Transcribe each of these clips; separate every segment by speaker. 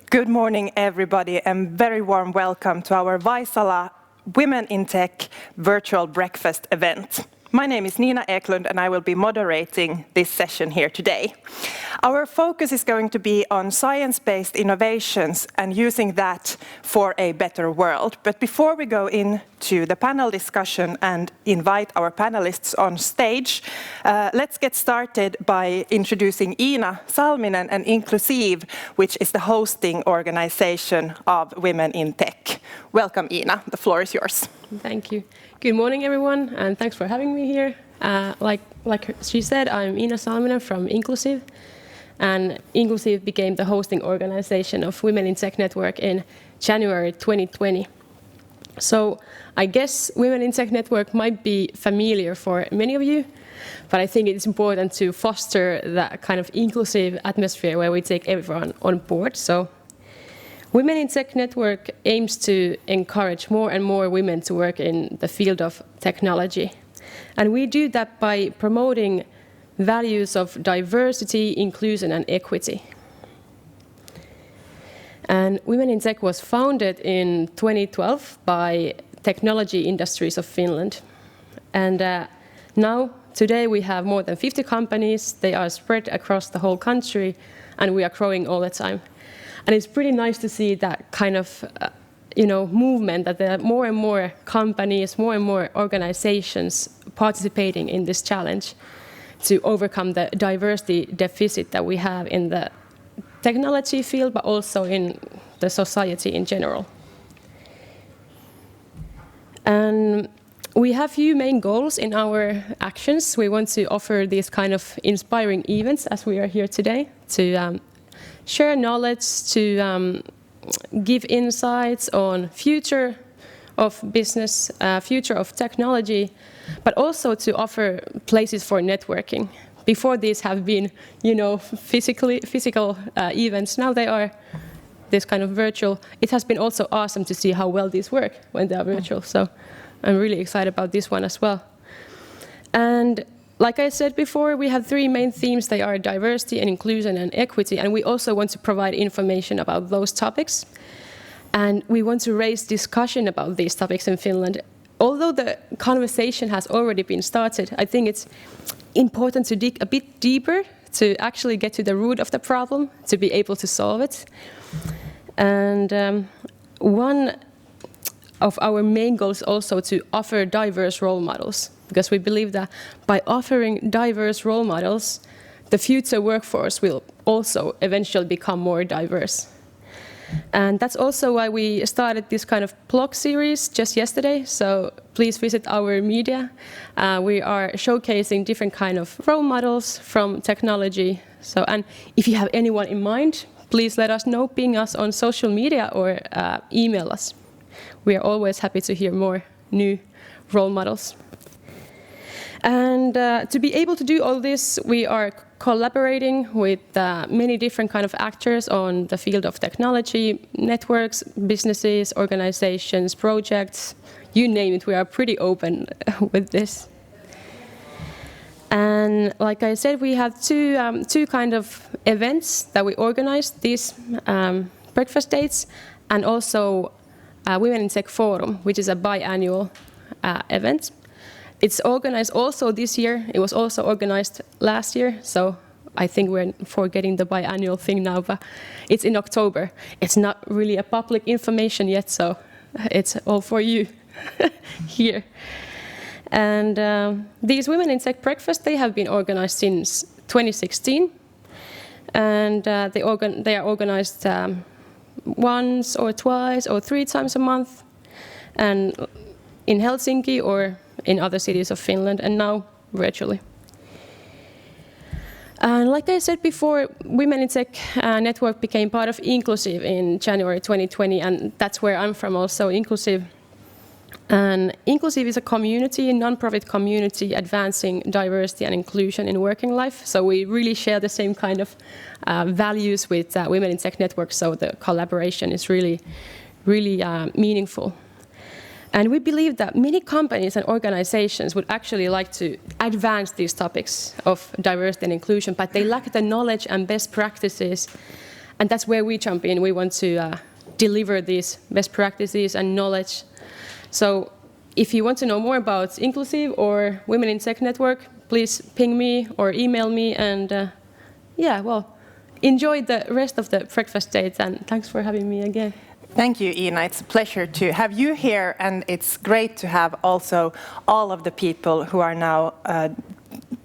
Speaker 1: Good morning, everybody, and very warm welcome to our Vaisala Women in Tech virtual breakfast event. My name is Nina Eklund, and I will be moderating this session here today. Our focus is going to be on science-based innovations and using that for a better world. But before we go into the panel discussion and invite our panelists on stage, let's get started by introducing Iina Salminen and Inclusive, which is the hosting organization of Women in Tech. Welcome, Iina. The floor is yours.
Speaker 2: Thank you. Good morning, everyone, and thanks for having me here. Like she said, I'm Iina Salminen from Inclusive, and Inclusive became the hosting organization of Women in Tech Network in January 2020. So I guess Women in Tech Network might be familiar for many of you, but I think it's important to foster that kind of inclusive atmosphere where we take everyone on board. So Women in Tech Network aims to encourage more and more women to work in the field of technology. And we do that by promoting values of diversity, inclusion, and equity. And Women in Tech was founded in 2012 by Technology Industries of Finland. And now, today, we have more than 50 companies. They are spread across the whole country, and we are growing all the time. And it's pretty nice to see that kind of movement, that there are more and more companies, more and more organizations participating in this challenge to overcome the diversity deficit that we have in the technology field, but also in the society in general. And we have few main goals in our actions. We want to offer these kind of inspiring events, as we are here today, to share knowledge, to give insights on future of business, future of technology, but also to offer places for networking. Before these have been, physical events. Now they are this kind of virtual. It has been also awesome to see how well these work when they are virtual. So I'm really excited about this one as well. And like I said before, we have three main themes. They are diversity and inclusion and equity, and we also want to provide information about those topics. And we want to raise discussion about these topics in Finland. Although the conversation has already been started, I think it's important to dig a bit deeper to actually get to the root of the problem, to be able to solve it. And one of our main goals is also to offer diverse role models, because we believe that by offering diverse role models, the future workforce will also eventually become more diverse. And that's also why we started this kind of blog series just yesterday, so please visit our media. We are showcasing different kind of role models from technology. So, and if you have anyone in mind, please let us know, ping us on social media or email us. We are always happy to hear more new role models. And to be able to do all this, we are collaborating with many different kind of actors on the field of technology, networks, businesses, organizations, projects, you name it. We are pretty open with this. And like I said, we have two kind of events that we organize, these breakfast dates, and also Women in Tech Forum, which is a biannual event. It's organized also this year. It was also organized last year, so I think we're forgetting the biannual thing now, but it's in October. It's not really a public information yet, so it's all for you here. And these Women in Tech breakfasts, they have been organized since 2016, and they are organized once or twice or 3 times a month, and in Helsinki or in other cities of Finland, and now virtually. And like I said before, Women in Tech Network became part of Inclusive in January 2020, and that's where I'm from also, Inclusive. And Inclusive is a community, a non-profit community advancing diversity and inclusion in working life. So we really share the same kind of values with Women in Tech Network, so the collaboration is really meaningful. And we believe that many companies and organizations would actually like to advance these topics of diversity and inclusion, but they lack the knowledge and best practices And that's where we jump in. We want to deliver these best practices and knowledge. So if you want to know more about Inclusive or Women in Tech Network, please ping me or email me. And enjoy the rest of the breakfast date. And thanks for having me again.
Speaker 1: Thank you, Ina. It's a pleasure to have you here, and it's great to have also all of the people who are now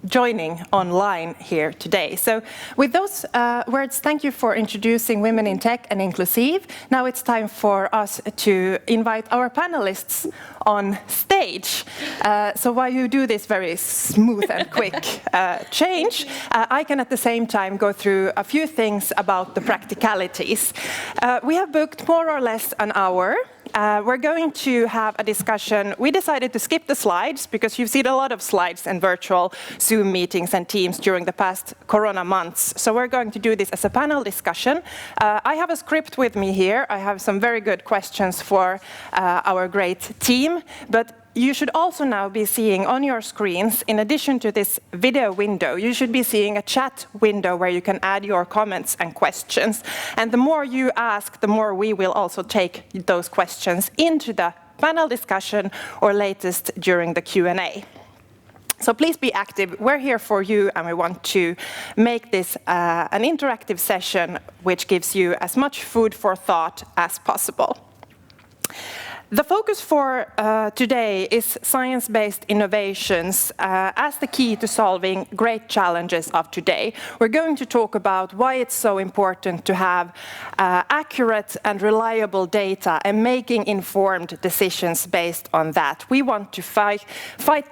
Speaker 1: joining online here today. So with those words, thank you for introducing Women in Tech and Inclusive. Now it's time for us to invite our panelists on stage. So while you do this very smooth and quick change, I can at the same time go through a few things about the practicalities. We have booked more or less an hour. We're going to have a discussion. We decided to skip the slides because you've seen a lot of slides and virtual Zoom meetings and Teams during the past Corona months. So we're going to do this as a panel discussion. I have a script with me here. I have some very good questions for our great team, but you should also now be seeing on your screens, in addition to this video window, you should be seeing a chat window where you can add your comments and questions. And the more you ask, the more we will also take those questions into the panel discussion or latest during the Q&A. So please be active. We're here for you, and we want to make this an interactive session which gives you as much food for thought as possible. The focus for today is science-based innovations as the key to solving great challenges of today. We're going to talk about why it's so important to have accurate and reliable data and making informed decisions based on that. We want to fight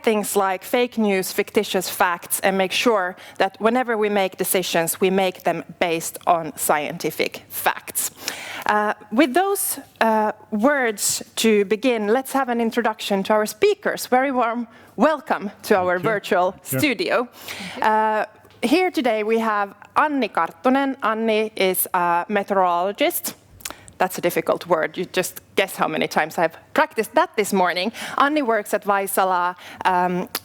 Speaker 1: things like fake news, fictitious facts, and make sure that whenever we make decisions, we make them based on scientific facts. With those words to begin, let's have an introduction to our speakers. Very warm welcome to our virtual studio. Here today we have Anni Karttunen. Anni is a meteorologist. That's a difficult word. You just guess how many times I've practiced that this morning. Anni works at Vaisala,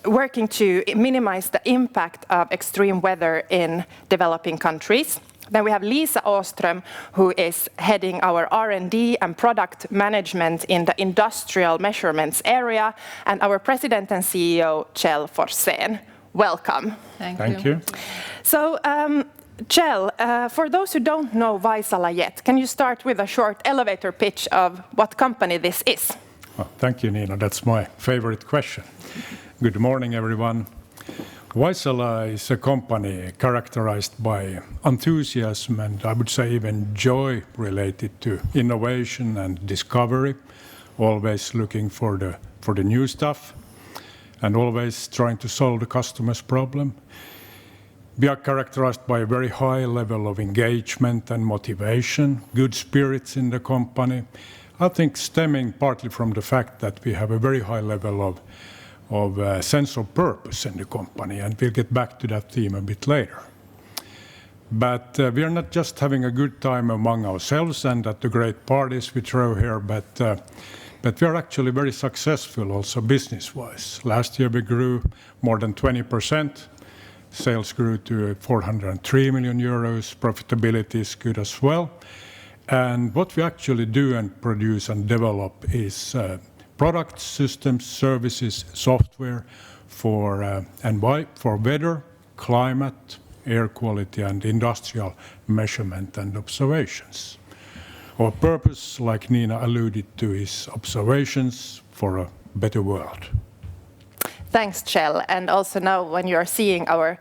Speaker 1: working to minimize the impact of extreme weather in developing countries. Then we have Liisa Åström, who is heading our R&D and product management in the industrial measurements area, and our president and CEO, Kjell Forsén. Welcome.
Speaker 3: Thank you.
Speaker 1: So, Kjell, for those who don't know Vaisala yet, can you start with a short elevator pitch of what company this is?
Speaker 3: Well, thank you, Nina. That's my favorite question. Good morning, everyone. Vaisala is a company characterized by enthusiasm and I would say even joy related to innovation and discovery, always looking for the new stuff and always trying to solve the customer's problem. We are characterized by a very high level of engagement and motivation, good spirits in the company. I think stemming partly from the fact that we have a very high level of sense of purpose in the company, and we'll get back to that theme a bit later. But we are not just having a good time among ourselves and at the great parties we throw here, but we are actually very successful also business-wise. Last year we grew more than 20%. Sales grew to 403 million euros. Profitability is good as well. And what we actually do and produce and develop is products, systems, services, software for weather, climate, air quality, and industrial measurement and observations. Our purpose, like Nina alluded to, is observations for a better world.
Speaker 1: Thanks, Kjell. And also now when you're seeing our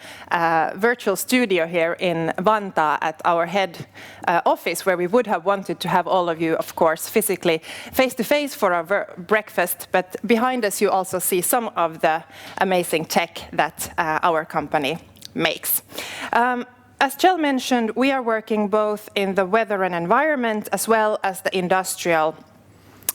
Speaker 1: virtual studio here in Vantaa at our head office, where we would have wanted to have all of you, of course, physically face-to-face for our breakfast, but behind us you also see some of the amazing tech that our company makes. As Kjell mentioned, we are working both in the weather and environment as well as the industrial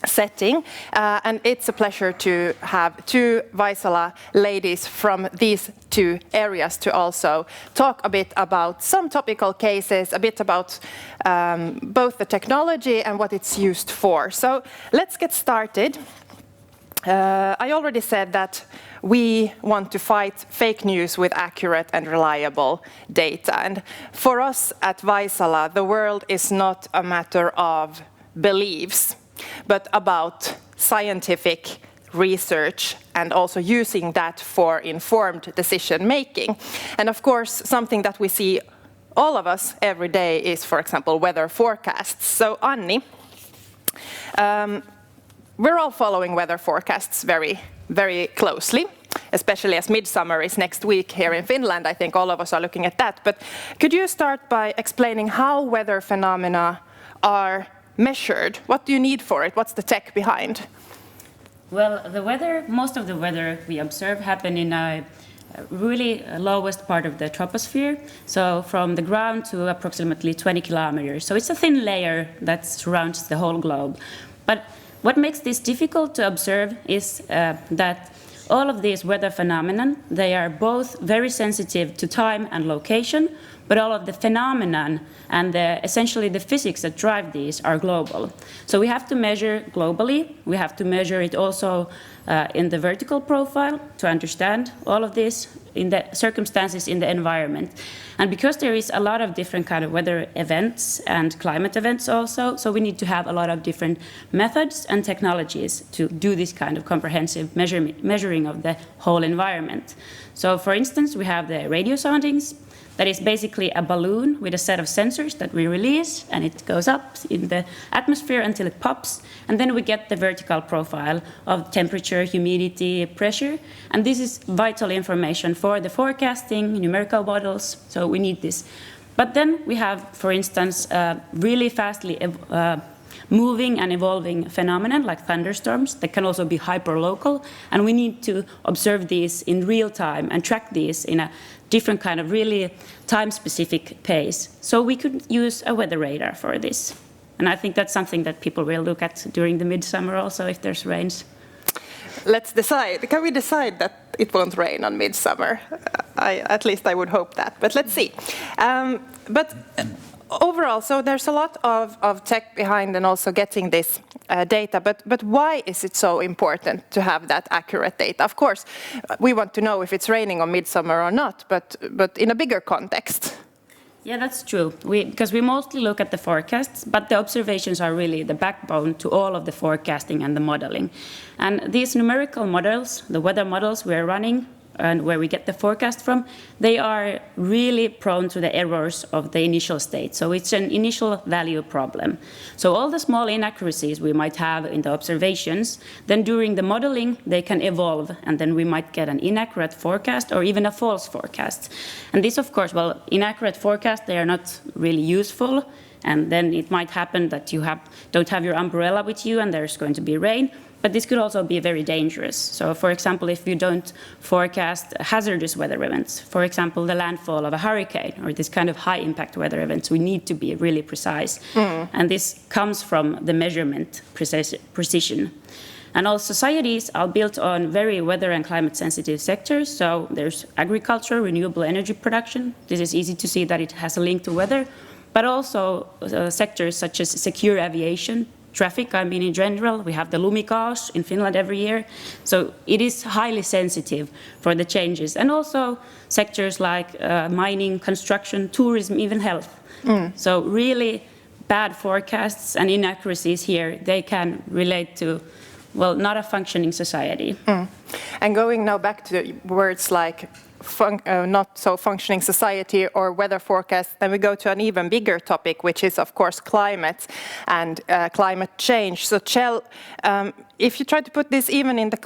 Speaker 1: setting, and it's a pleasure to have two Vaisala ladies from these two areas to also talk a bit about some topical cases, a bit about both the technology and what it's used for. So let's get started. I already said that we want to fight fake news with accurate and reliable data. And for us at Vaisala, the world is not a matter of beliefs, but about scientific research and also using that for informed decision making. And of course, something that we see all of us every day is, for example, weather forecasts. So Anni, we're all following weather forecasts very, very closely, especially as midsummer is next week here in Finland. I think all of us are looking at that. But could you start by explaining how weather phenomena are measured? What do you need for it? What's the tech behind?
Speaker 4: Well, most of the weather we observe happen in a really lowest part of the troposphere, so from the ground to approximately 20 kilometers. So it's a thin layer that surrounds the whole globe. But what makes this difficult to observe is that all of these weather phenomena, they are both very sensitive to time and location, but all of the phenomenon and essentially the physics that drive these are global. So we have to measure globally. We have to measure it also in the vertical profile to understand all of this in the circumstances in the environment. And because there is a lot of different kind of weather events and climate events also, so we need to have a lot of different methods and technologies to do this kind of comprehensive measuring of the whole environment. So for instance, we have the radio soundings. That is basically a balloon with a set of sensors that we release, and it goes up in the atmosphere until it pops, and then we get the vertical profile of temperature, humidity, pressure, and this is vital information for the forecasting, numerical models, so we need this. But then we have, for instance, really fastly moving and evolving phenomenon like thunderstorms that can also be hyperlocal, and we need to observe these in real time and track these in a different kind of really time-specific pace. So we could use a weather radar for this. And I think that's something that people will look at during the midsummer also if there's rains.
Speaker 1: Let's decide. Can we decide that it won't rain on midsummer? At least I would hope that, but let's see. But overall, so there's a lot of tech behind and also getting this data, but why is it so important to have that accurate data? Of course, we want to know if it's raining on midsummer or not, but in a bigger context.
Speaker 4: Yeah, that's true. Because we mostly look at the forecasts, but the observations are really the backbone to all of the forecasting and the modeling. And these numerical models, the weather models we're running, and where we get the forecast from, they are really prone to the errors of the initial state. So it's an initial value problem. So all the small inaccuracies we might have in the observations, then during the modeling, they can evolve, and then we might get an inaccurate forecast or even a false forecast. And this, of course, well, inaccurate forecasts, they are not really useful, and then it might happen that you don't have your umbrella with you and there's going to be rain. But this could also be very dangerous. So, for example, if you don't forecast hazardous weather events, for example, the landfall of a hurricane or this kind of high-impact weather events, we need to be really precise. And this comes from the measurement precision. And all societies are built on very weather and climate-sensitive sectors. So there's agriculture, renewable energy production. This is easy to see that it has a link to weather. But also sectors such as secure aviation, traffic, I mean in general. We have the lumikaus in Finland every year. So it is highly sensitive for the changes. And also sectors like mining, construction, tourism, even health. So really bad forecasts and inaccuracies here, they can relate to, well, not a functioning society.
Speaker 1: And going now back to words like not so functioning society or weather forecast, then we go to an even bigger topic, which is of course climate and climate change. So Kjell, if you try to put this even in the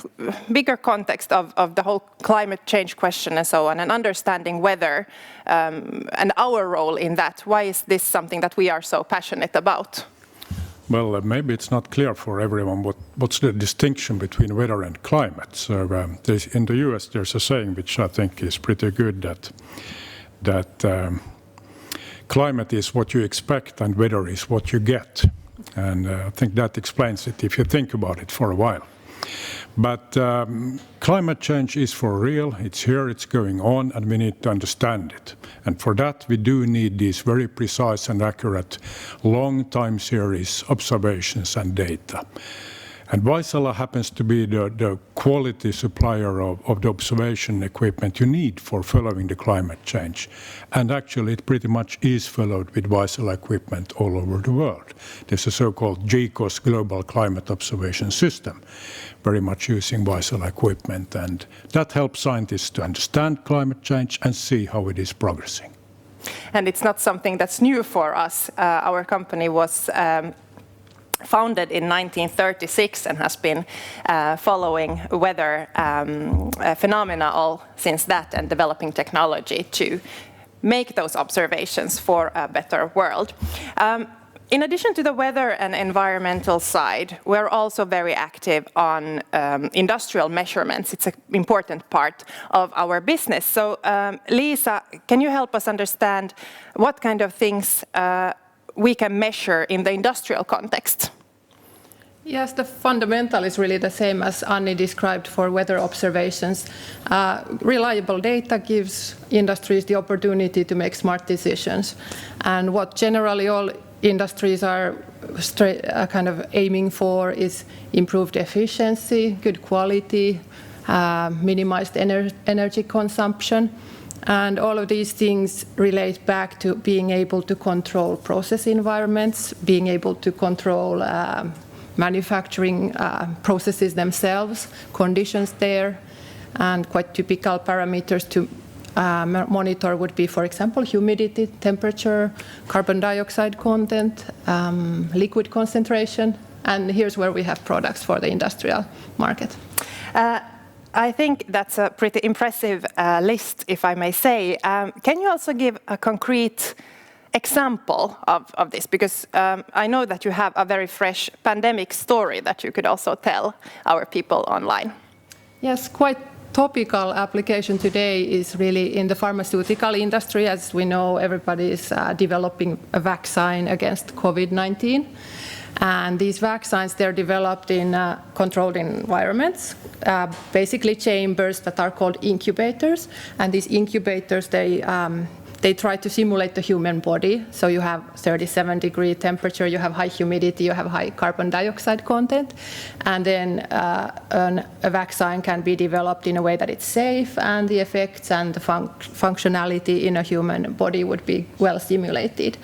Speaker 1: bigger context of the whole climate change question and so on, and understanding weather and our role in that, why is this something that we are so passionate about?
Speaker 3: Well, maybe it's not clear for everyone what's the distinction between weather and climate. So in the US, there's a saying which I think is pretty good that climate is what you expect and weather is what you get. And I think that explains it if you think about it for a while. But climate change is for real, it's here, it's going on, and we need to understand it. And for that, we do need these very precise and accurate long time series observations and data. And Vaisala happens to be the quality supplier of the observation equipment you need for following the climate change. And actually it pretty much is followed with Vaisala equipment all over the world. There's a so-called GCOS, Global Climate Observation System, very much using Vaisala equipment. And that helps scientists to understand climate change and see how it is progressing.
Speaker 1: And it's not something that's new for us. Our company was founded in 1936 and has been following weather phenomena all since that and developing technology to make those observations for a better world. In addition to the weather and environmental side, we're also very active on industrial measurements. It's an important part of our business. So, Liisa, can you help us understand what kind of things we can measure in the industrial context?
Speaker 5: Yes, the fundamental is really the same as Anni described for weather observations. Reliable data gives industries the opportunity to make smart decisions. And what generally all industries are kind of aiming for is improved efficiency, good quality, minimized energy consumption. And all of these things relate back to being able to control process environments, being able to control manufacturing processes themselves, conditions there, and quite typical parameters to monitor would be, for example, humidity, temperature, carbon dioxide content, liquid concentration, and here's where we have products for the industrial market.
Speaker 1: I think that's a pretty impressive list, if I may say. Can you also give a concrete example of this? Because I know that you have a very fresh pandemic story that you could also tell our people online.
Speaker 5: Yes, quite topical application today is really in the pharmaceutical industry. As we know, everybody is developing a vaccine against COVID-19. And these vaccines, they're developed in controlled environments, basically chambers that are called incubators. And these incubators, they try to simulate the human body. So you have 37-degree temperature, you have high humidity, you have high carbon dioxide content. And then a vaccine can be developed in a way that it's safe, and the effects and the functionality in a human body would be well simulated.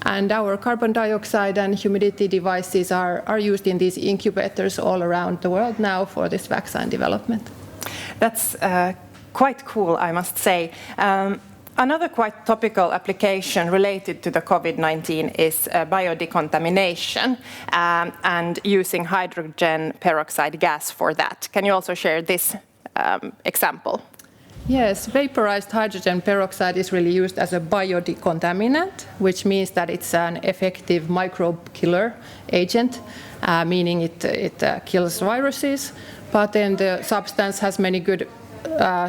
Speaker 5: And our carbon dioxide and humidity devices are used in these incubators all around the world now for this vaccine development.
Speaker 1: That's quite cool, I must say. Another quite topical application related to the COVID-19 is biodecontamination and using hydrogen peroxide gas for that. Can you also share this example?
Speaker 5: Yes, vaporized hydrogen peroxide is really used as a biodecontaminant, which means that it's an effective microbe killer agent, meaning it kills viruses, but then the substance has many good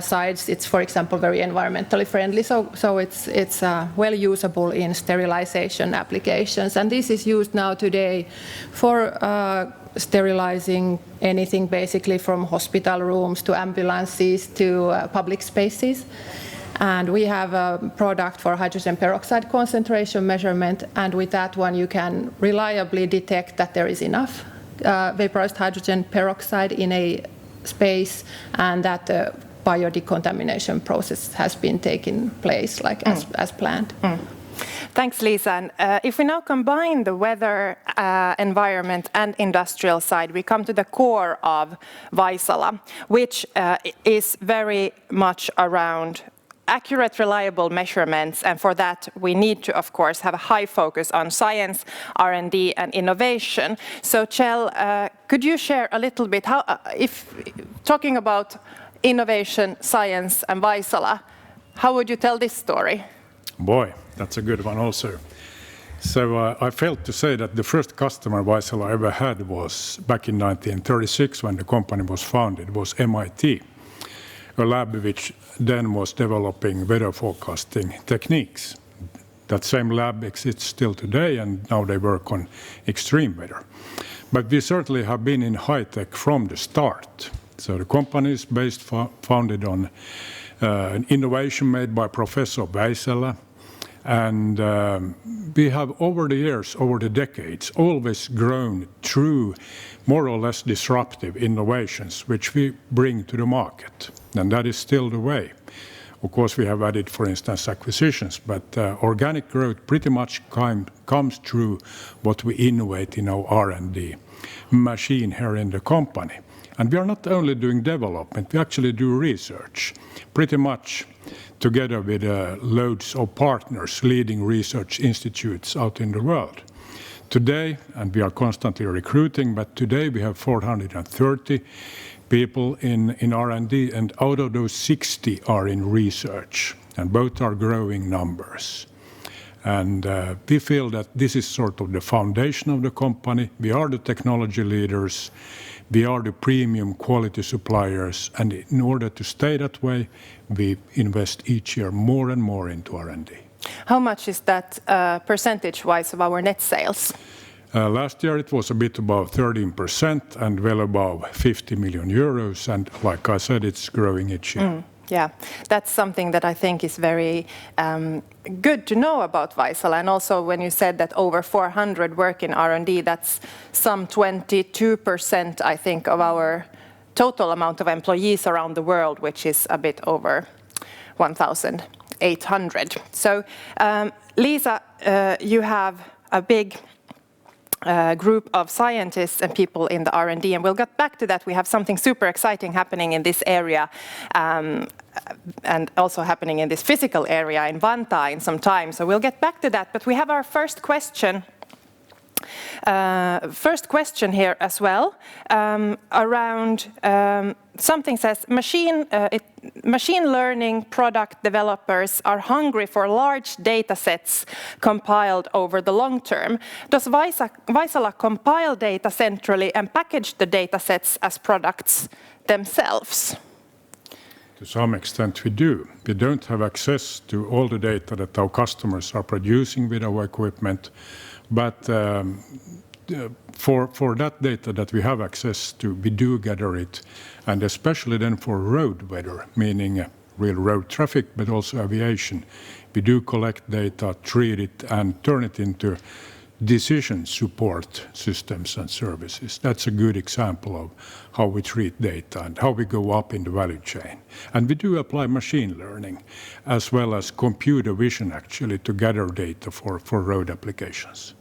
Speaker 5: sides. It's, for example, very environmentally friendly, so it's well usable in sterilization applications. And this is used now today for sterilizing anything basically from hospital rooms to ambulances to public spaces. And we have a product for hydrogen peroxide concentration measurement, and with that one you can reliably detect that there is enough vaporized hydrogen peroxide in a space and that the biodecontamination process has been taking place as planned.
Speaker 1: Thanks, Liisa. And if we now combine the weather, environment and industrial side, we come to the core of Vaisala, which is very much around accurate, reliable measurements, and for that we need to, of course, have a high focus on science, R&D and innovation. So, Kjell, could you share a little bit, how, if talking about innovation, science and Vaisala, how would you tell this story?
Speaker 3: Boy, that's a good one also. So I failed to say that the first customer Vaisala ever had was back in 1936 when the company was founded, was MIT, a lab which then was developing weather forecasting techniques. That same lab exists still today, and now they work on extreme weather. But we certainly have been in high tech from the start. So the company is founded on an innovation made by Professor Vaisala, And we have over the years, over the decades, always grown through more or less disruptive innovations which we bring to the market. And that is still the way. Of course, we have added, for instance, acquisitions, but organic growth pretty much comes through what we innovate in our R&D machine here in the company. And we are not only doing development, we actually do research, pretty much together with loads of partners, leading research institutes out in the world. Today, and we are constantly recruiting, but today we have 430 people in R&D, and out of those 60 are in research, and both are growing numbers. And we feel that this is sort of the foundation of the company. We are the technology leaders, we are the premium quality suppliers, and in order to stay that way, we invest each year more and more into R&D.
Speaker 1: How much is that percentage-wise of our net sales?
Speaker 3: Last year it was a bit above 13% and well above 50 million euros, and like I said, it's growing each year.
Speaker 1: Yeah, that's something that I think is very good to know about Vaisala. And also when you said that over 400 work in R&D, that's some 22%, I think, of our total amount of employees around the world, which is a bit over 1,800. So, Liisa, you have a big group of scientists and people in the R&D, and we'll get back to that. We have something super exciting happening in this area and also happening in this physical area in Vantaa in some time, so we'll get back to that. But we have our first question here as well, around something says machine learning product developers are hungry for large data sets compiled over the long term. Does Vaisala compile data centrally and package the data sets as products themselves?
Speaker 3: To some extent we do. We don't have access to all the data that our customers are producing with our equipment, but for that data that we have access to, we do gather it, and especially then for road weather, meaning real road traffic, but also aviation. We do collect data, treat it, and turn it into decision support systems and services. That's a good example of how we treat data and how we go up in the value chain. And we do apply machine learning as well as computer vision actually to gather data for road applications.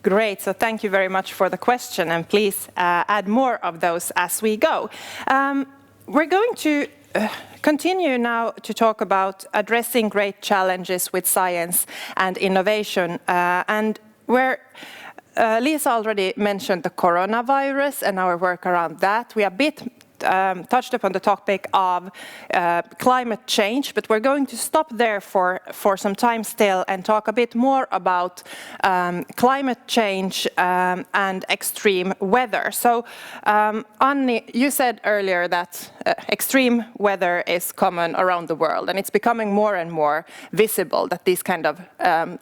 Speaker 1: Great, so thank you very much for the question, and please add more of those as we go. We're going to continue now to talk about addressing great challenges with science and innovation, and where Liisa already mentioned the coronavirus and our work around that. We a bit touched upon the topic of climate change, but we're going to stop there for some time still and talk a bit more about climate change and extreme weather. So, Anni, you said earlier that extreme weather is common around the world, and it's becoming more and more visible that these kind of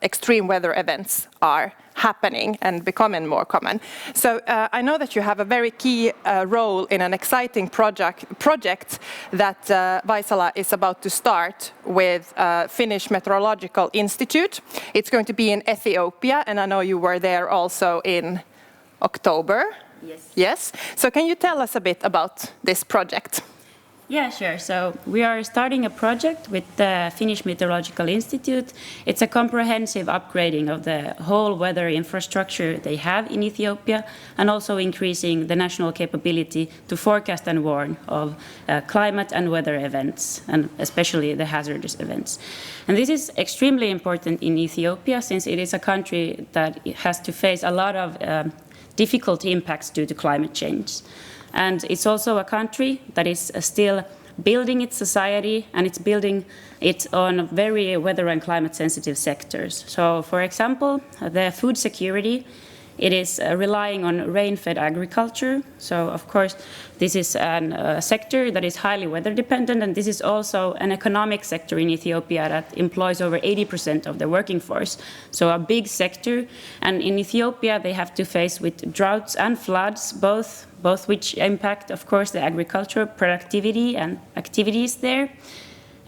Speaker 1: extreme weather events are happening and becoming more common. So I know that you have a very key role in an exciting project that Vaisala is about to start with Finnish Meteorological Institute. It's going to be in Ethiopia, and I know you were there also in October.
Speaker 4: Yes.
Speaker 1: Yes. So can you tell us a bit about this project?
Speaker 4: Yeah, sure. So we are starting a project with the Finnish Meteorological Institute. It's a comprehensive upgrading of the whole weather infrastructure they have in Ethiopia, and also increasing the national capability to forecast and warn of climate and weather events, and especially the hazardous events. And this is extremely important in Ethiopia, since it is a country that has to face a lot of difficult impacts due to climate change. And it's also a country that is still building its society, and it's building it on very weather and climate sensitive sectors. So, for example, the food security, it is relying on rain-fed agriculture. So, of course, this is a sector that is highly weather dependent, and this is also an economic sector in Ethiopia that employs over 80% of the working force. So a big sector. And in Ethiopia, they have to face with droughts and floods, both which impact, of course, the agricultural productivity and activities there.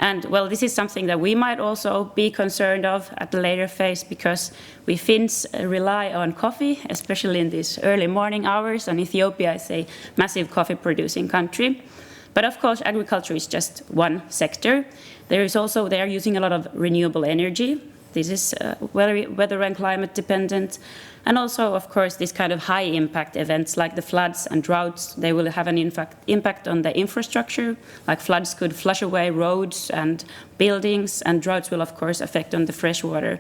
Speaker 4: And well, this is something that we might also be concerned of at the later phase, because we Finns rely on coffee, especially in these early morning hours, and Ethiopia is a massive coffee producing country. But of course, agriculture is just one sector. They are using a lot of renewable energy. This is weather and climate dependent. And also, of course, these kind of high impact events like the floods and droughts, they will have an impact on the infrastructure. Like floods could flush away roads and buildings, and droughts will, of course, affect on the freshwater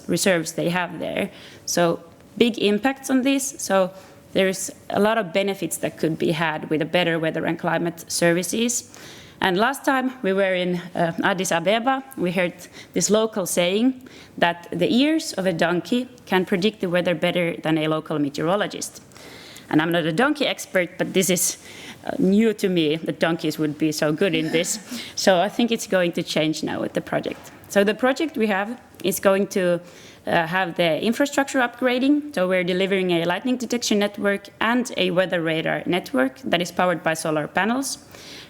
Speaker 4: reserves they have there. So big impacts on this. So there's a lot of benefits that could be had with a better weather and climate services. And last time we were in Addis Ababa, we heard this local saying that the ears of a donkey can predict the weather better than a local meteorologist. And I'm not a donkey expert, but this is new to me, that donkeys would be so good in this. So I think it's going to change now with the project. So the project we have is going to have the infrastructure upgrading. So we're delivering a lightning detection network and a weather radar network that is powered by solar panels.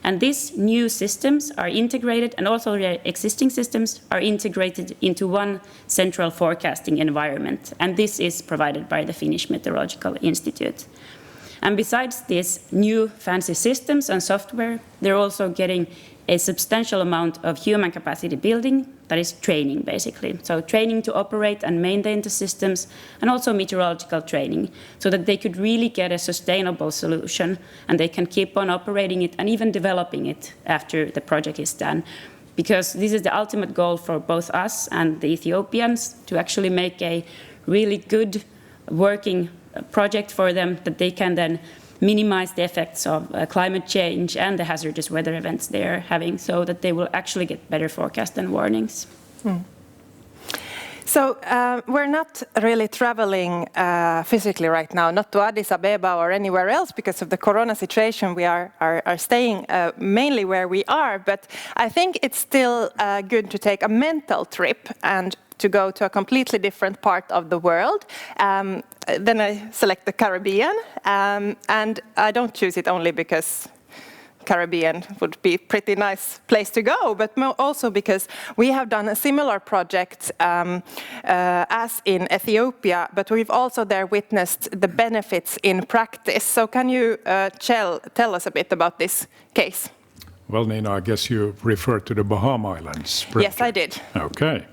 Speaker 4: And these new systems are integrated, and also the existing systems are integrated into one central forecasting environment. And this is provided by the Finnish Meteorological Institute. And besides these new fancy systems and software, they're also getting a substantial amount of human capacity building, that is training basically. So training to operate and maintain the systems, and also meteorological training, so that they could really get a sustainable solution and they can keep on operating it and even developing it after the project is done. Because this is the ultimate goal for both us and the Ethiopians, to actually make a really good working project for them, that they can then minimize the effects of climate change and the hazardous weather events they are having, so that they will actually get better forecasts and warnings.
Speaker 1: So we're not really traveling physically right now, not to Addis Ababa or anywhere else because of the corona situation. We are staying mainly where we are, but I think it's still good to take a mental trip and to go to a completely different part of the world. Then I select the Caribbean, and I don't choose it only because Caribbean would be a pretty nice place to go, but also because we have done a similar project as in Ethiopia, but we've also there witnessed the benefits in practice. So can you, Kjell, tell us a bit about this case?
Speaker 3: Well, Nina, I guess you referred to the Bahama Islands project.
Speaker 1: Yes, I did.
Speaker 3: Okay.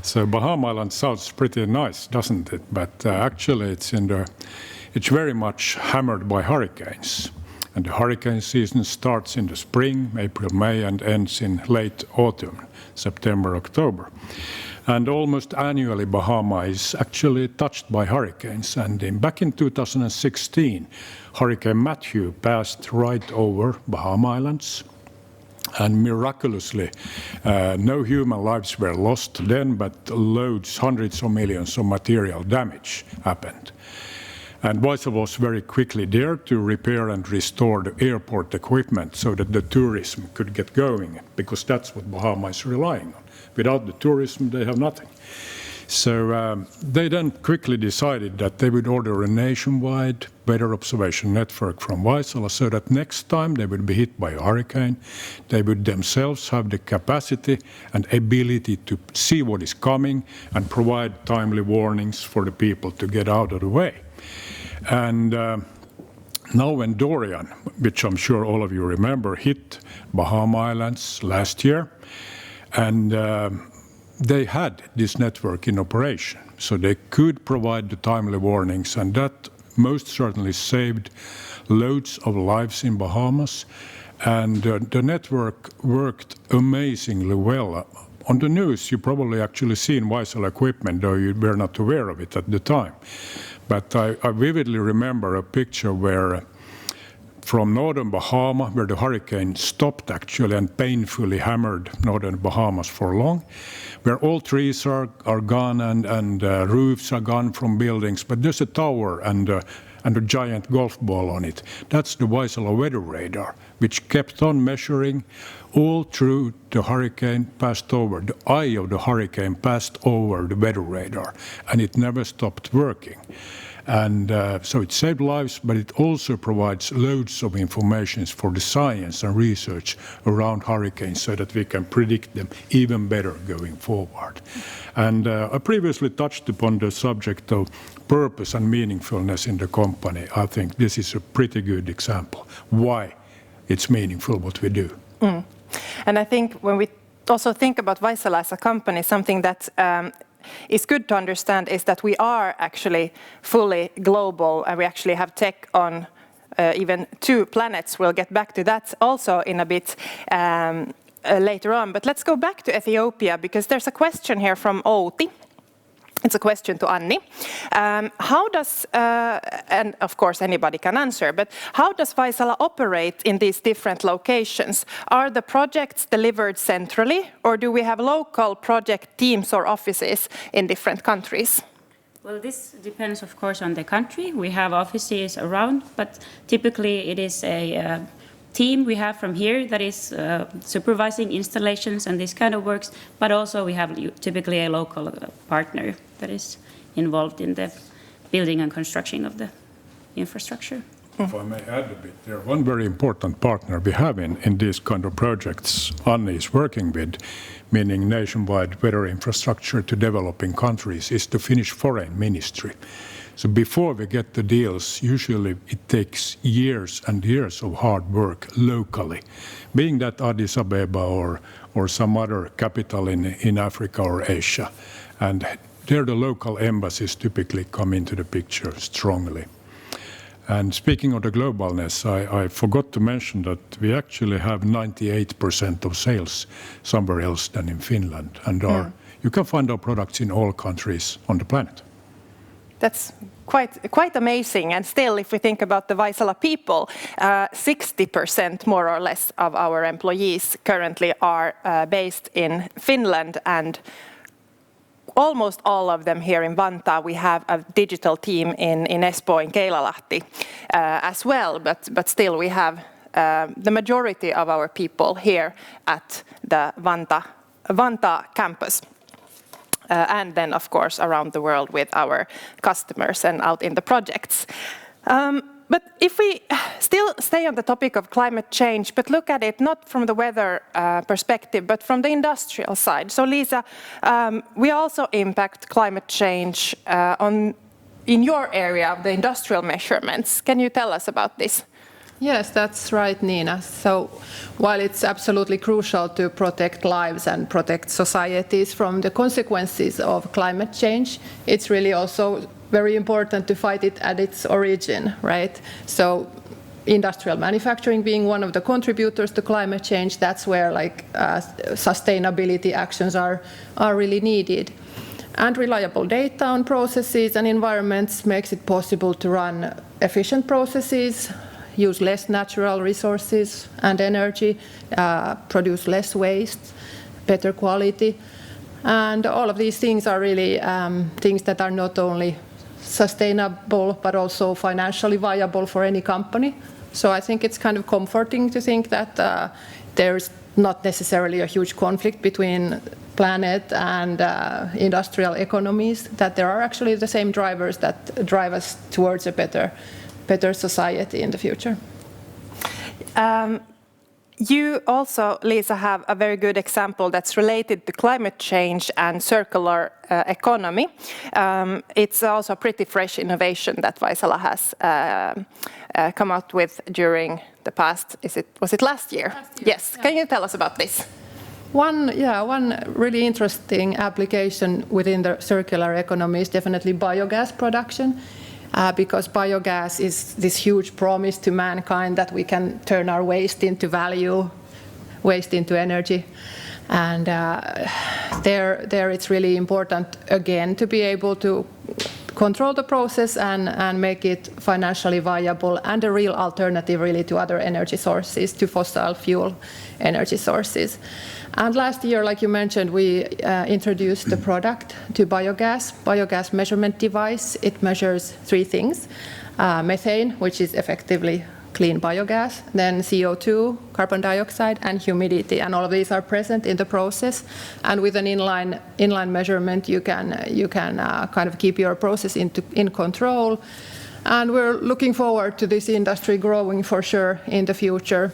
Speaker 3: So Bahama Islands sounds pretty nice, doesn't it? But actually it's very much hammered by hurricanes. And the hurricane season starts in the spring, April, May, and ends in late autumn, September, October. And almost annually, Bahama is actually touched by hurricanes. And back in 2016, Hurricane Matthew passed right over Bahama Islands. And miraculously, no human lives were lost then, but loads, hundreds of millions of material damage happened. And Vaisala was very quickly there to repair and restore the airport equipment so that the tourism could get going, because that's what Bahama is relying on. Without the tourism, they have nothing. So they then quickly decided that they would order a nationwide weather observation network from Vaisala, so that next time they would be hit by a hurricane, they would themselves have the capacity and ability to see what is coming and provide timely warnings for the people to get out of the way. And now when Dorian, which I'm sure all of you remember, hit Bahama Islands last year, and they had this network in operation, so they could provide the timely warnings, and that most certainly saved loads of lives in Bahamas. And the network worked amazingly well. On the news, you probably actually seen Vaisala equipment, though you were not aware of it at the time. But I vividly remember a picture where from northern Bahama, where the hurricane stopped actually and painfully hammered northern Bahamas for long, where all trees are gone and roofs are gone from buildings, but there's a tower and a giant golf ball on it. That's the Vaisala weather radar, which kept on measuring all through the hurricane passed over. The eye of the hurricane passed over the weather radar, and it never stopped working. And so it saved lives, but it also provides loads of information for the science and research around hurricanes so that we can predict them even better going forward. And I previously touched upon the subject of purpose and meaningfulness in the company. I think this is a pretty good example why it's meaningful what we do.
Speaker 1: And I think when we also think about Vaisala as a company, something that is good to understand is that we are actually fully global, and we actually have tech on even 2 planets. We'll get back to that also in a bit later on. But let's go back to Ethiopia, because there's a question here from Outi. It's a question to Anni. How does, and of course anybody can answer, but how does Vaisala operate in these different locations? Are the projects delivered centrally, or do we have local project teams or offices in different countries?
Speaker 4: Well, this depends, of course, on the country. We have offices around, but typically it is a team we have from here that is supervising installations and this kind of works, but also we have typically a local partner that is involved in the building and construction of the infrastructure.
Speaker 3: If I may add a bit there, one very important partner we have in these kind of projects Anni is working with, meaning nationwide weather infrastructure to developing countries, is the Finnish Foreign Ministry. So before we get the deals, usually it takes years and years of hard work locally, being that Addis Ababa or some other capital in Africa or Asia. And there the local embassies typically come into the picture strongly. And speaking of the globalness, I forgot to mention that we actually have 98% of sales somewhere else than in Finland. And you can find our products in all countries on the planet.
Speaker 1: That's quite amazing. And still, if we think about the Vaisala people, 60% more or less of our employees currently are based in Finland, and almost all of them here in Vantaa. We have a digital team in Espoo, in Keilalahti as well, but still we have the majority of our people here at the Vantaa campus. And then, of course, around the world with our customers and out in the projects. But if we still stay on the topic of climate change, but look at it not from the weather perspective, but from the industrial side. So, Liisa, we also impact climate change in your area of the industrial measurements. Can you tell us about this?
Speaker 5: Yes, that's right, Nina. So while it's absolutely crucial to protect lives and protect societies from the consequences of climate change, it's really also very important to fight it at its origin, right? So industrial manufacturing being one of the contributors to climate change, that's where sustainability actions are really needed. And reliable data on processes and environments makes it possible to run efficient processes, use less natural resources and energy, produce less waste, better quality. And all of these things are really things that are not only sustainable, but also financially viable for any company. So I think it's kind of comforting to think that there's not necessarily a huge conflict between planet and industrial economies, that there are actually the same drivers that drive us towards a better society in the future.
Speaker 1: You also, Liisa, have a very good example that's related to climate change and circular economy. It's also a pretty fresh innovation that Vaisala has come out with during the past, was it last year?
Speaker 5: Last year.
Speaker 1: Yes,
Speaker 5: yeah.
Speaker 1: Can you tell us about this?
Speaker 5: One really interesting application within the circular economy is definitely biogas production. Because biogas is this huge promise to mankind that we can turn our waste into value, waste into energy. And there it's really important, again, to be able to control the process and make it financially viable and a real alternative really to other energy sources, to fossil fuel energy sources. And last year, like you mentioned, we introduced the product to biogas measurement device. It measures 3 things. Methane, which is effectively clean biogas, then CO2, carbon dioxide, and humidity, and all of these are present in the process. And with an inline measurement, you can kind of keep your process in control. And we're looking forward to this industry growing for sure in the future.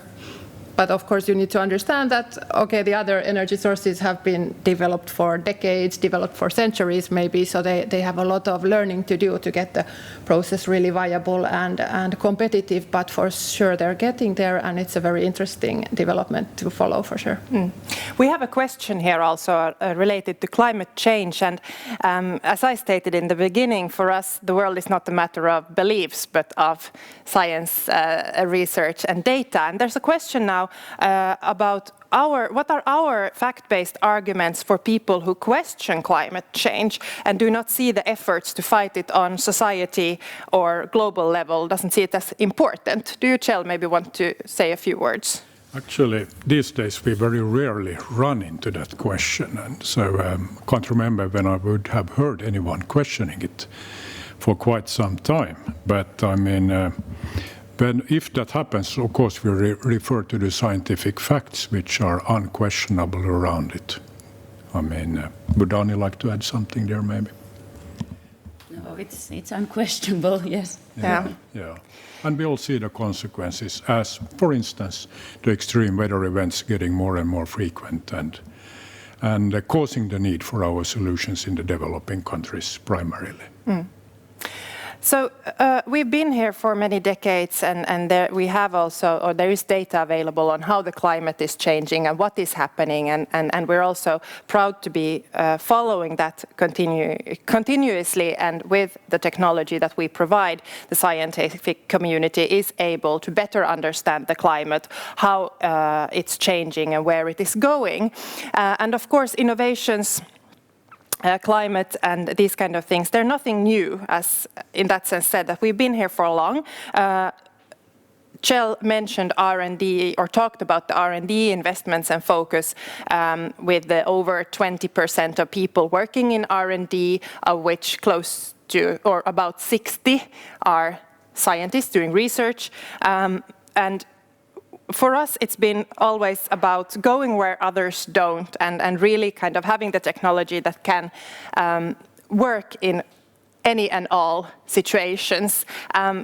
Speaker 5: But of course, you need to understand that, okay, the other energy sources have been developed for decades, developed for centuries maybe, so they have a lot of learning to do to get the process really viable and competitive, but for sure they're getting there, and it's a very interesting development to follow for sure.
Speaker 1: We have a question here also related to climate change, and as I stated in the beginning, for us the world is not a matter of beliefs, but of science, research and data. And there's a question now about what are our fact-based arguments for people who question climate change and do not see the efforts to fight it on society or global level, doesn't see it as important. Do you, Kjell, maybe want to say a few words?
Speaker 3: Actually, these days we very rarely run into that question, and so can't remember when I would have heard anyone questioning it for quite some time. But I mean, if that happens, of course, we refer to the scientific facts which are unquestionable around it. I mean, would Anni like to add something there, maybe?
Speaker 4: No, it's unquestionable, yes.
Speaker 3: Yeah. And we all see the consequences as, for instance, the extreme weather events getting more and more frequent and causing the need for our solutions in the developing countries primarily.
Speaker 1: So we've been here for many decades, and we have also, or there is data available on how the climate is changing and what is happening, and we're also proud to be following that continuously, and with the technology that we provide, the scientific community is able to better understand the climate, how it's changing and where it is going. And of course, innovations, climate and these kind of things, they're nothing new, as in that sense said, that we've been here for long. Kjell mentioned R&D, or talked about the R&D investments and focus with the over 20% of people working in R&D, of which close to, or about 60 are scientists doing research. And for us, it's been always about going where others don't, and really kind of having the technology that can work in any and all situations.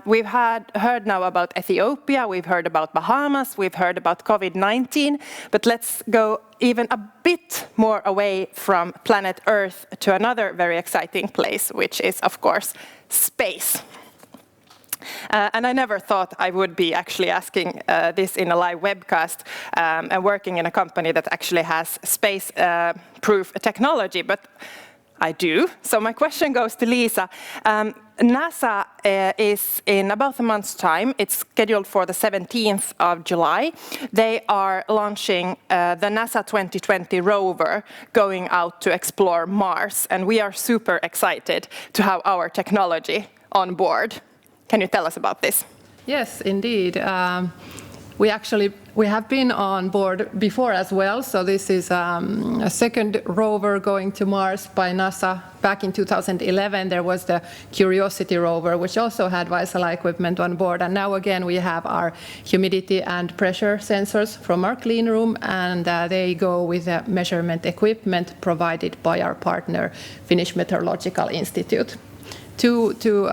Speaker 1: We've heard now about Ethiopia, we've heard about Bahamas, we've heard about COVID-19, but let's go even a bit more away from planet Earth to another very exciting place, which is, of course, space. And I never thought I would be actually asking this in a live webcast and working in a company that actually has space-proof technology, but I do. So my question goes to Liisa. NASA is in about a month's time. It's scheduled for the 17th of July. They are launching the NASA 2020 rover going out to explore Mars, and we are super excited to have our technology on board. Can you tell us about this?
Speaker 5: Yes, indeed. We have been on board before as well. So this is a second rover going to Mars by NASA. Back in 2011, there was the Curiosity rover, which also had Vaisala equipment on board. And now again, we have our humidity and pressure sensors from our clean room, and they go with the measurement equipment provided by our partner, Finnish Meteorological Institute, to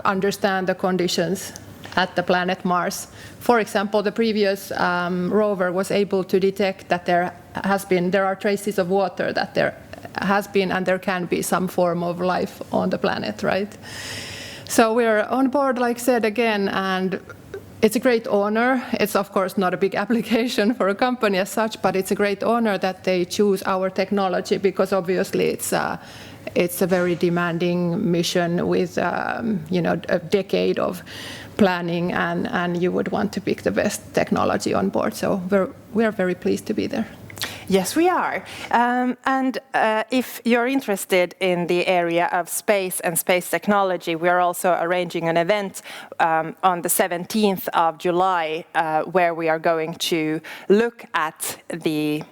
Speaker 5: understand the conditions at the planet Mars. For example, the previous rover was able to detect that there are traces of water, that there has been and there can be some form of life on the planet, right? So we're on board, like I said again, and it's a great honor. It's of course not a big application for a company as such, but it's a great honor that they choose our technology, because obviously it's a very demanding mission with a decade of planning, and you would want to pick the best technology on board. So we're very pleased to be there.
Speaker 1: Yes, we are. And if you're interested in the area of space and space technology, we are also arranging an event on the 17th of July where we are going to look at the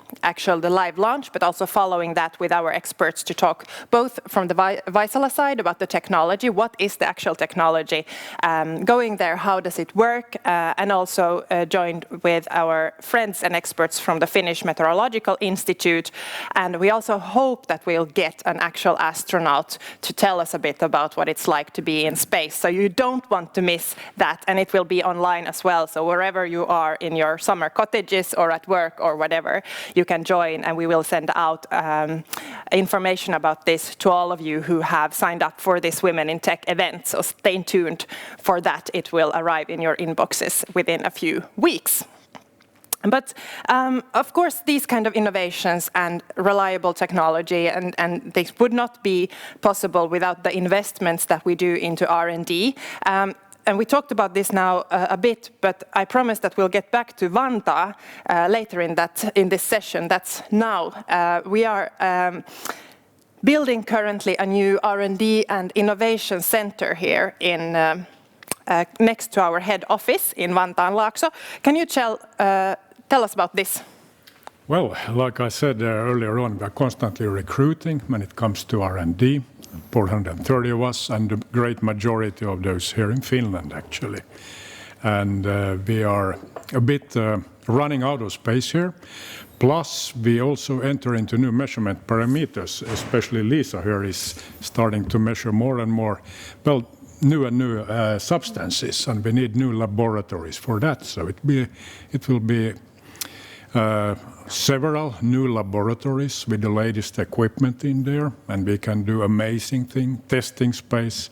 Speaker 1: live launch, but also following that with our experts to talk both from the Vaisala side about the technology, what is the actual technology, going there, how does it work, and also joined with our friends and experts from the Finnish Meteorological Institute. And we also hope that we'll get an actual astronaut to tell us a bit about what it's like to be in space. So you don't want to miss that, and it will be online as well. So wherever you are in your summer cottages or at work or whatever, you can join, and we will send out information about this to all of you who have signed up for this Women in Tech event. So stay tuned for that. It will arrive in your inboxes within a few weeks. But of course, these kind of innovations and reliable technology, and this would not be possible without the investments that we do into R&D. And we talked about this now a bit, but I promise that we'll get back to Vantaa later in this session. That's now. We are building currently a new R&D and innovation center here in next to our head office in Vantaanlaakso. Can you tell us about this?
Speaker 3: Well, like I said earlier on, we are constantly recruiting when it comes to R&D. 430 of us, and the great majority of those here in Finland, actually. And we are a bit running out of space here. Plus, we also enter into new measurement parameters, especially Liisa here is starting to measure more and more, well, new substances, and we need new laboratories for that. So it will be several new laboratories with the latest equipment in there, and we can do amazing testing space.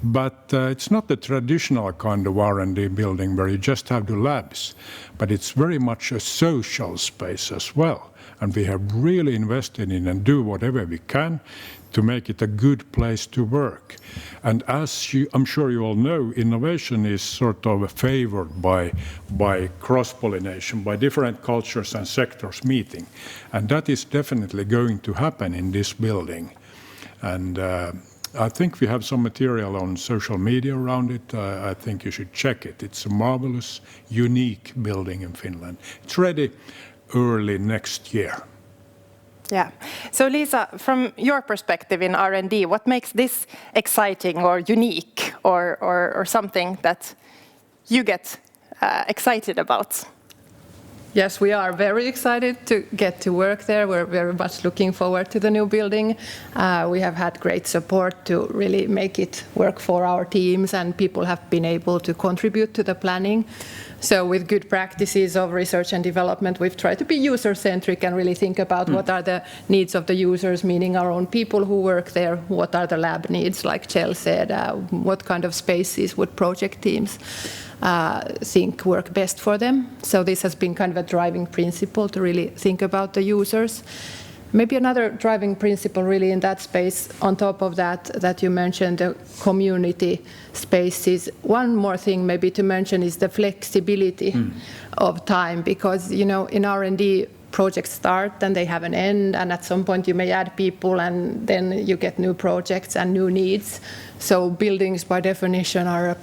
Speaker 3: But it's not the traditional kind of R&D building where you just have the labs, but it's very much a social space as well. And we have really invested in and do whatever we can to make it a good place to work. And as I'm sure you all know, innovation is sort of favored by cross-pollination, by different cultures and sectors meeting. And that is definitely going to happen in this building. And I think we have some material on social media around it. I think you should check it. It's a marvelous, unique building in Finland. It's ready early next year.
Speaker 1: Yeah. So Liisa, from your perspective in R&D, what makes this exciting or unique or something that you get excited about?
Speaker 5: Yes, we are very excited to get to work there. We're very much looking forward to the new building. We have had great support to really make it work for our teams, and people have been able to contribute to the planning. So with good practices of research and development, we've tried to be user-centric and really think about what are the needs of the users, meaning our own people who work there, what are the lab needs, like Kjell said, what kind of spaces would project teams think work best for them. So this has been kind of a driving principle to really think about the users. Maybe another driving principle really in that space, on top of that you mentioned the community spaces. One more thing maybe to mention is the flexibility of time, because in R&D projects start and they have an end, and at some point you may add people and then you get new projects and new needs. So buildings by definition are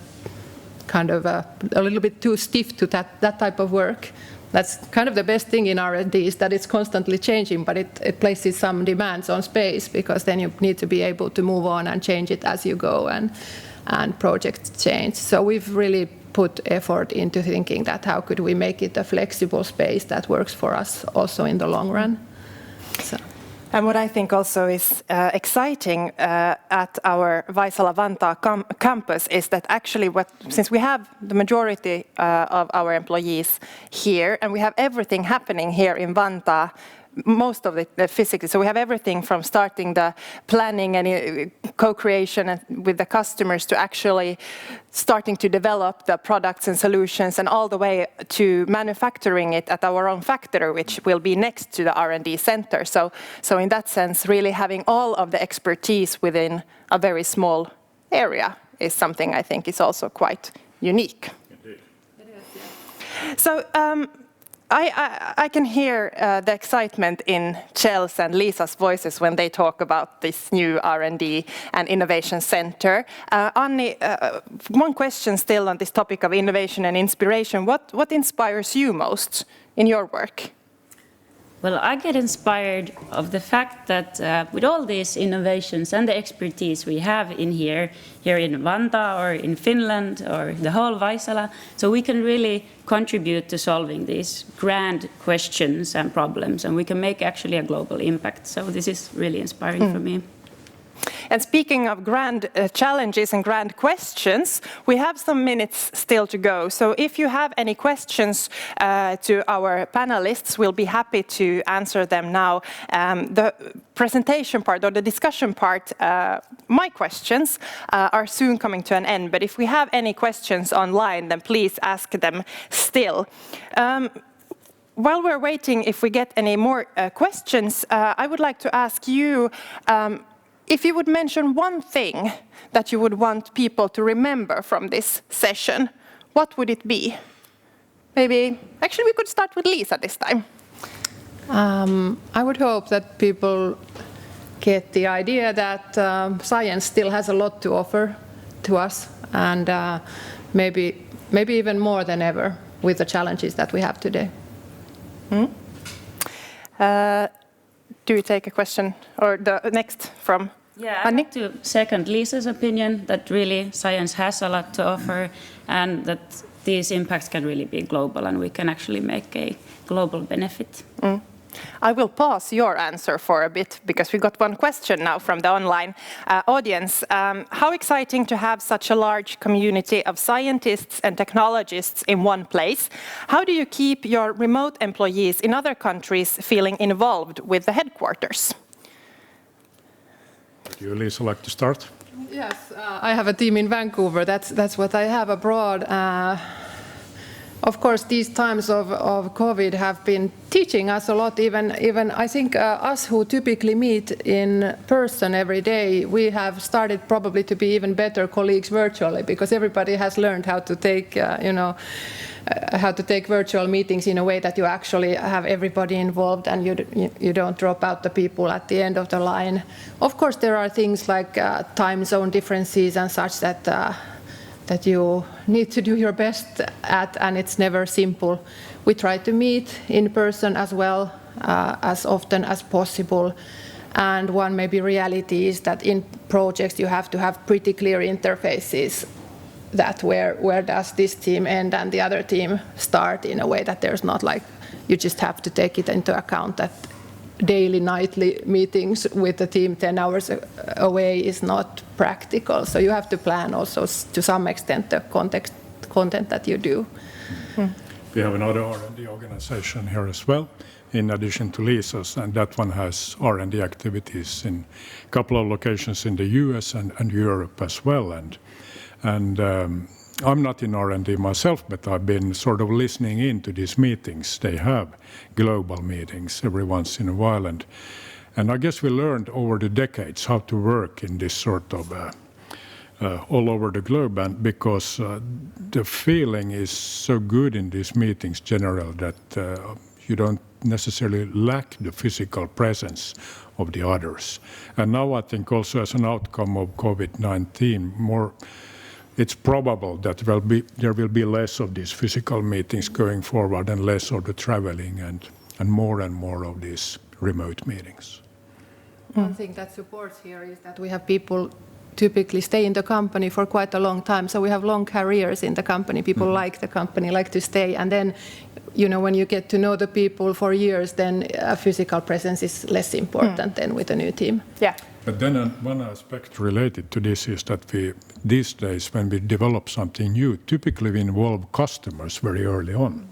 Speaker 5: kind of a little bit too stiff to that type of work. That's kind of the best thing in R&D, is that it's constantly changing, but it places some demands on space, because then you need to be able to move on and change it as you go, and projects change. So we've really put effort into thinking that how could we make it a flexible space that works for us also in the long run. So.
Speaker 1: And what I think also is exciting at our Vaisala Vantaa campus is that actually since we have the majority of our employees here, and we have everything happening here in Vantaa, most of it physically. So we have everything from starting the planning and co-creation with the customers to actually starting to develop the products and solutions, and all the way to manufacturing it at our own factory, which will be next to the R&D center. So in that sense, really having all of the expertise within a very small area is something I think is also quite unique.
Speaker 3: Indeed.
Speaker 1: It is, yeah. So I can hear the excitement in Kjell's and Liisa's voices when they talk about this new R&D and Innovation Center. Anni, one question still on this topic of innovation and inspiration. What inspires you most in your work?
Speaker 4: Well, I get inspired of the fact that with all these innovations and the expertise we have in here in Vantaa or in Finland or the whole Vaisala, so we can really contribute to solving these grand questions and problems, and we can make actually a global impact. So this is really inspiring for me.
Speaker 1: And speaking of grand challenges and grand questions, we have some minutes still to go. So if you have any questions to our panelists, we'll be happy to answer them now. The presentation part or the discussion part, my questions are soon coming to an end. But if we have any questions online, then please ask them still. While we're waiting, if we get any more questions, I would like to ask you, if you would mention one thing that you would want people to remember from this session, what would it be? Maybe, actually we could start with Liisa this time.
Speaker 5: I would hope that people get the idea that science still has a lot to offer to us, and maybe even more than ever with the challenges that we have today.
Speaker 1: Do you take a question or the next from
Speaker 4: Yeah,
Speaker 1: Anni?
Speaker 4: I'd like to second Liisa's opinion that really science has a lot to offer and that these impacts can really be global and we can actually make a global benefit.
Speaker 1: I will pause your answer for a bit because we got one question now from the online audience. How exciting to have such a large community of scientists and technologists in one place. How do you keep your remote employees in other countries feeling involved with the headquarters?
Speaker 3: Would you, Liisa, like to start?
Speaker 5: Yes, I have a team in Vancouver. That's what I have abroad. Of course, these times of COVID have been teaching us a lot. Even I think us who typically meet in person every day, we have started probably to be even better colleagues virtually because everybody has learned how to take, how to take virtual meetings in a way that you actually have everybody involved and you don't drop out the people at the end of the line. Of course, there are things like time zone differences and such that you need to do your best at, and it's never simple. We try to meet in person as well, as often as possible. And one maybe reality is that in projects you have to have pretty clear interfaces that where does this team end and the other team start, in a way that there's not like, you just have to take it into account that daily, nightly meetings with the team 10 hours away is not practical. So you have to plan also to some extent the content that you do.
Speaker 3: We have another R&D organization here as well, in addition to Liisa's, and that one has R&D activities in a couple of locations in the US and Europe as well. And I'm not in R&D myself, but I've been sort of listening in to these meetings. They have global meetings every once in a while. And I guess we learned over the decades how to work in this sort of all over the globe. And because the feeling is so good in these meetings general that you don't necessarily lack the physical presence of the others. And now I think also as an outcome of COVID-19, it's probable that there will be less of these physical meetings going forward and less of the traveling and more of these remote meetings.
Speaker 5: One thing that supports here is that we have people typically stay in the company for quite a long time. So we have long careers in the company. People like the company, like to stay. And then, when you get to know the people for years, then a physical presence is less important than with a new team.
Speaker 1: Yeah.
Speaker 3: But then one aspect related to this is that these days, when we develop something new, typically we involve customers very early on.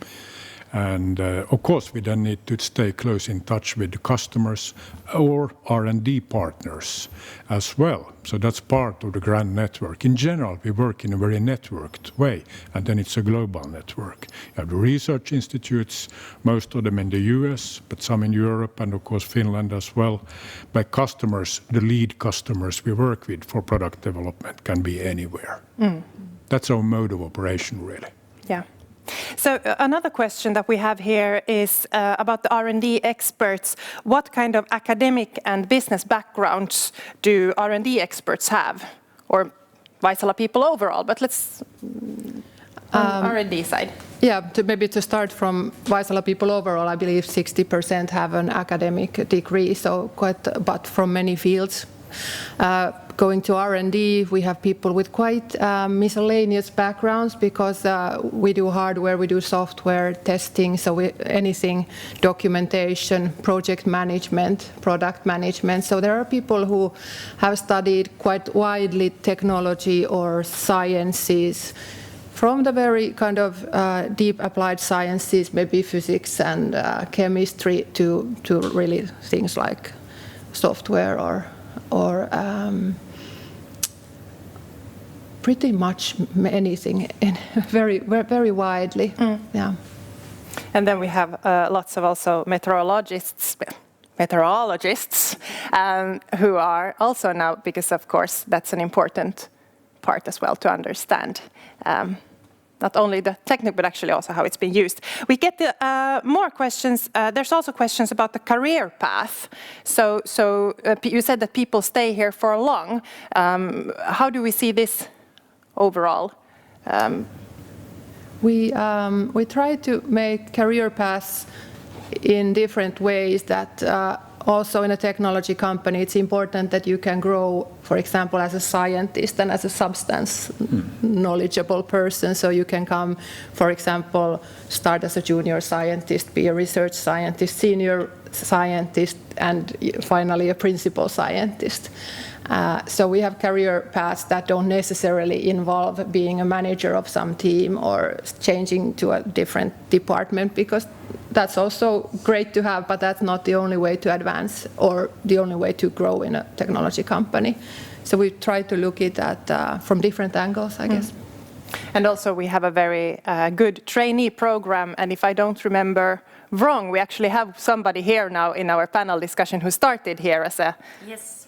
Speaker 3: And of course, we then need to stay close in touch with the customers or R&D partners as well. So that's part of the grand network. In general, we work in a very networked way, and then it's a global network. You have the research institutes, most of them in the US, but some in Europe, and of course Finland as well. But customers, the lead customers we work with for product development can be anywhere. That's our mode of operation, really.
Speaker 1: Yeah. So another question that we have here is about the R&D experts. What kind of academic and business backgrounds do R&D experts have? Or Vaisala people overall, but let's on R&D side.
Speaker 5: Yeah, maybe to start from Vaisala people overall, I believe 60% have an academic degree, so but from many fields. Going to R&D, we have people with quite miscellaneous backgrounds because we do hardware, we do software testing, so anything, documentation, project management, product management. So there are people who have studied quite widely technology or sciences, from the very kind of deep applied sciences, maybe physics and chemistry, to really things like software or pretty much anything, very widely. Yeah.
Speaker 1: And then we have lots of also meteorologists who are also now, because of course that's an important part as well to understand. Not only the technique, but actually also how it's been used. We get more questions. There's also questions about the career path. So you said that people stay here for long. How do we see this overall?
Speaker 5: We try to make career paths in different ways that also in a technology company, it's important that you can grow, for example, as a scientist and as a substance knowledgeable person. So you can come, for example, start as a junior scientist, be a research scientist, senior scientist, and finally a principal scientist. So we have career paths that don't necessarily involve being a manager of some team or changing to a different department, because that's also great to have, but that's not the only way to advance or the only way to grow in a technology company. So we try to look at that from different angles, I guess.
Speaker 1: And also we have a very good trainee program, and if I don't remember wrong, we actually have somebody here now in our panel discussion who started here as a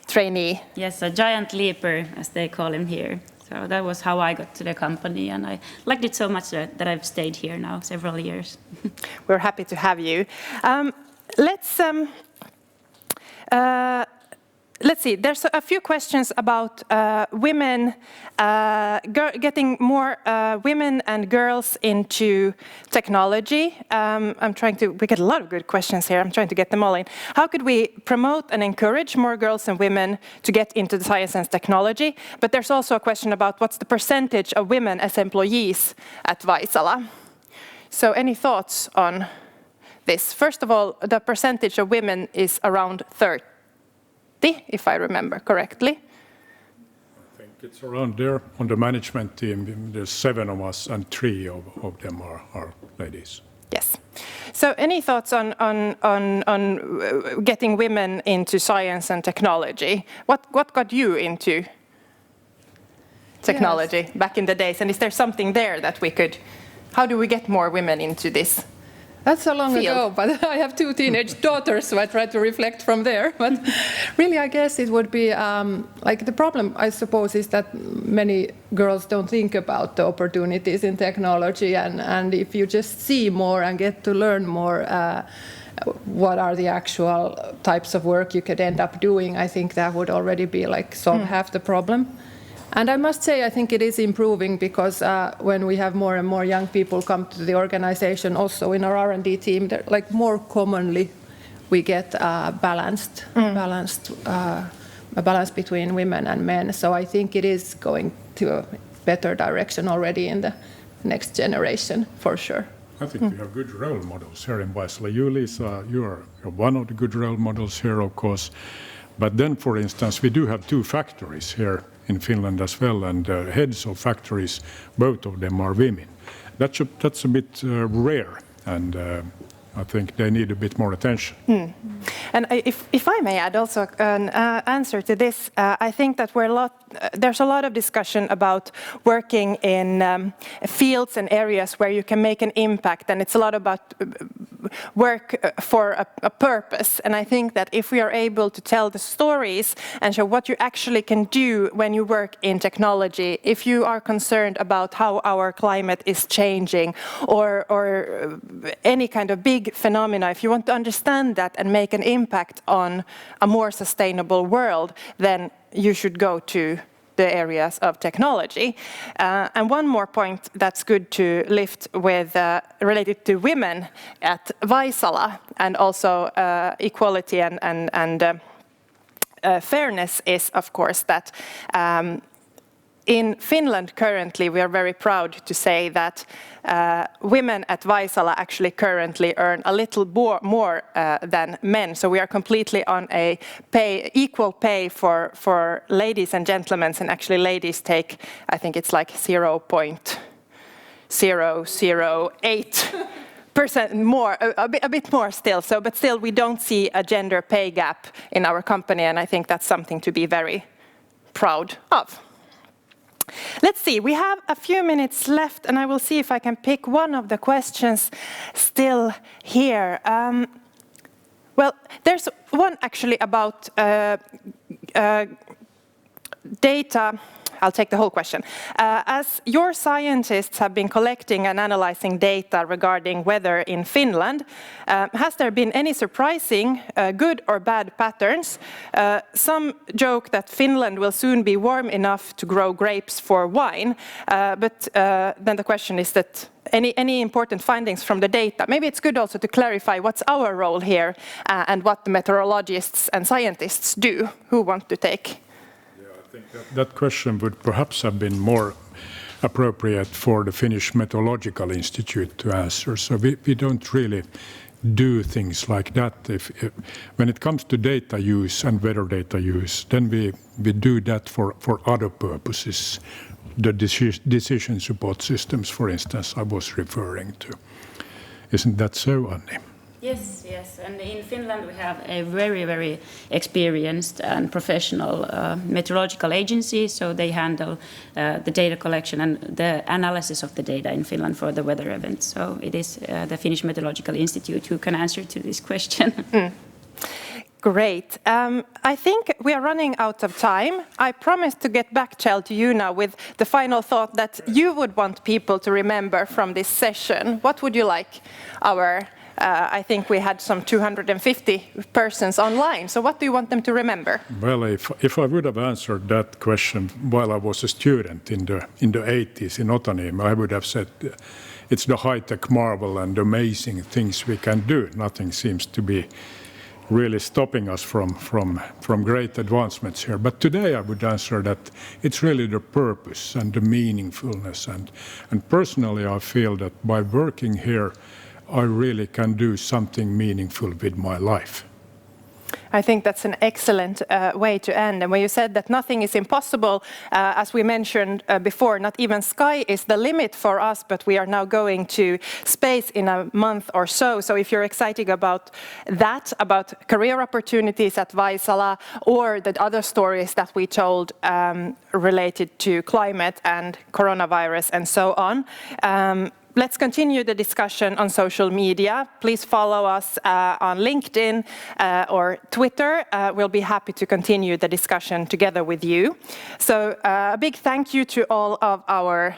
Speaker 1: trainee.
Speaker 4: Yes, a giant leaper, as they call him here. So that was how I got to the company, and I liked it so much that I've stayed here now several years.
Speaker 1: We're happy to have you. Let's see, there's a few questions about women, getting more women and girls into technology. We get a lot of good questions here. I'm trying to get them all in. How could we promote and encourage more girls and women to get into the science and technology? But there's also a question about what's the percentage of women as employees at Vaisala? So any thoughts on this? First of all, the percentage of women is around 30. If I remember correctly.
Speaker 3: I think it's around there. On the management team, there's 7 of us and 3 of them are ladies.
Speaker 1: Yes. So any thoughts on getting women into science and technology? What got you into technology back in the days? And is there something there that we could, how do we get more women into this?
Speaker 5: That's so long ago, but I have 2 teenage daughters, so I try to reflect from there. But really, I guess it would be, like the problem, I suppose, is that many girls don't think about the opportunities in technology. And if you just see more and get to learn more what are the actual types of work you could end up doing, I think that would already be like solve half the problem. And I must say, I think it is improving, because when we have more and more young people come to the organization, also in our R&D team, like more commonly we get a balance between women and men. So I think it is going to a better direction already in the next generation, for sure.
Speaker 3: I think we have good role models here in Vaisala. You, Liisa, you're one of the good role models here, of course. But then, for instance, we do have 2 factories here in Finland as well, and heads of factories, both of them are women. That's a bit rare, and I think they need a bit more attention.
Speaker 1: And if I may add also an answer to this, I think that there's a lot of discussion about working in fields and areas where you can make an impact, and it's a lot about work for a purpose. And I think that if we are able to tell the stories and show what you actually can do when you work in technology, if you are concerned about how our climate is changing or any kind of big phenomena, if you want to understand that and make an impact on a more sustainable world, then you should go to the areas of technology. And one more point that's good to lift with related to women at Vaisala and also equality and fairness is, of course, that in Finland currently we are very proud to say that women at Vaisala actually currently earn a little more than men. So we are completely on a equal pay for ladies and gentlemen, and actually ladies take, I think it's like 0.008% more, a bit more still. So, but still we don't see a gender pay gap in our company, and I think that's something to be very proud of. Let's see, we have a few minutes left, and I will see if I can pick one of the questions still here. Well, there's one actually about data. I'll take the whole question. As your scientists have been collecting and analyzing data regarding weather in Finland, has there been any surprising good or bad patterns? Some joke that Finland will soon be warm enough to grow grapes for wine, but then the question is that any important findings from the data? Maybe it's good also to clarify what's our role here and what the meteorologists and scientists do. Who want to take?
Speaker 3: I think that question would perhaps have been more appropriate for the Finnish Meteorological Institute to answer. So we don't really do things like that. When it comes to data use and weather data use, then we do that for other purposes. The decision support systems, for instance, I was referring to. Isn't that so, Anni?
Speaker 4: Yes, yes. And in Finland we have a very, very experienced and professional meteorological agency, so they handle the data collection and the analysis of the data in Finland for the weather events. So it is the Finnish Meteorological Institute who can answer to this question.
Speaker 1: Great. I think we are running out of time. I promised to get back, Kjell, to you now with the final thought that you would want people to remember from this session. What would you like I think we had some 250 persons online. So what do you want them to remember?
Speaker 3: Well, if I would have answered that question while I was a student in the 80s in Otaniemi, I would have said it's the high-tech marvel and amazing things we can do. Nothing seems to be really stopping us from great advancements here. But today I would answer that it's really the purpose and the meaningfulness. And personally I feel that by working here I really can do something meaningful with my life.
Speaker 1: I think that's an excellent way to end. And when you said that nothing is impossible, as we mentioned before, not even sky is the limit for us, but we are now going to space in a month or so. So if you're excited about that, about career opportunities at Vaisala, or the other stories that we told related to climate and coronavirus and so on, let's continue the discussion on social media. Please follow us on LinkedIn or Twitter. We'll be happy to continue the discussion together with you. So a big thank you to all of our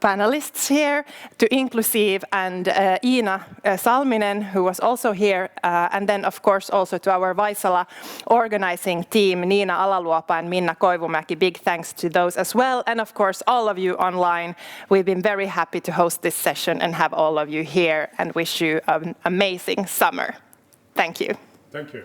Speaker 1: panelists here, to Inclusive and Iina Salminen, who was also here, and then of course also to our Vaisala organizing team, Niina Alaluopa and Minna Koivumäki. Big thanks to those as well, and of course all of you online. We've been very happy to host this session and have all of you here, and wish you an amazing summer. Thank you.
Speaker 3: Thank you.